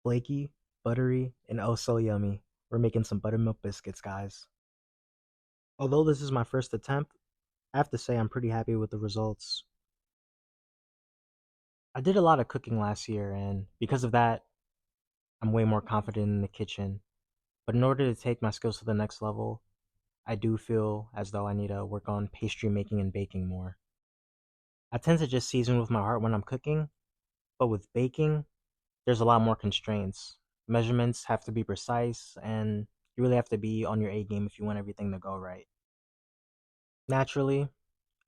flaky, buttery, and oh so yummy. We're making some buttermilk biscuits, guys. Although this is my first attempt, I have to say I'm pretty happy with the results. I did a lot of cooking last year, and because of that, I'm way more confident in the kitchen. But in order to take my skills to the next level, I do feel as though I need to work on pastry making and baking more. I tend to just season with my heart when I'm cooking, but with baking, there's a lot more constraints. Measurements have to be precise, and you really have to be on your A game if you want everything to go right. Naturally,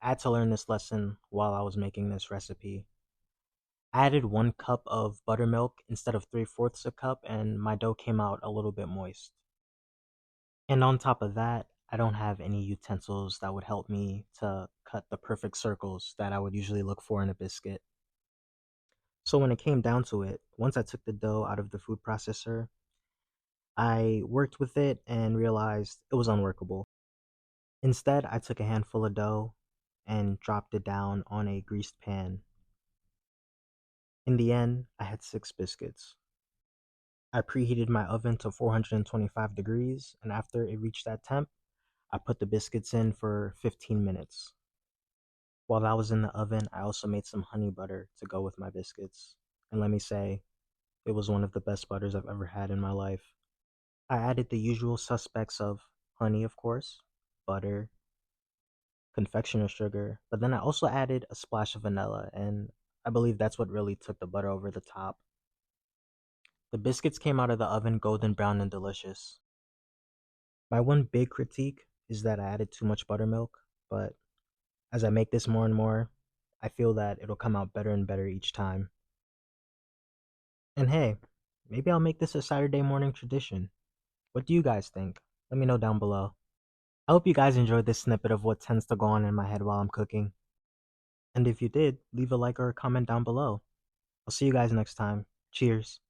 I had to learn this lesson while I was making this recipe. I added 1 cup of buttermilk instead of 3/4 a cup, and my dough came out a little bit moist. And on top of that, I don't have any utensils that would help me to cut the perfect circles that I would usually look for in a biscuit. So when it came down to it, once I took the dough out of the food processor, I worked with it and realized it was unworkable. Instead, I took a handful of dough and dropped it down on a greased pan. In the end, I had 6 biscuits. I preheated my oven to 425 degrees, and after it reached that temp, I put the biscuits in for 15 minutes. While that was in the oven, I also made some honey butter to go with my biscuits. And let me say, it was one of the best butters I've ever had in my life. I added the usual suspects of honey, of course, butter, confectioner sugar, but then I also added a splash of vanilla, and I believe that's what really took the butter over the top. The biscuits came out of the oven golden brown and delicious. My one big critique is that I added too much buttermilk, but as I make this more and more, I feel that it'll come out better and better each time. And hey, maybe I'll make this a Saturday morning tradition. What do you guys think? Let me know down below. I hope you guys enjoyed this snippet of what tends to go on in my head while I'm cooking. And if you did, leave a like or a comment down below. I'll see you guys next time. Cheers.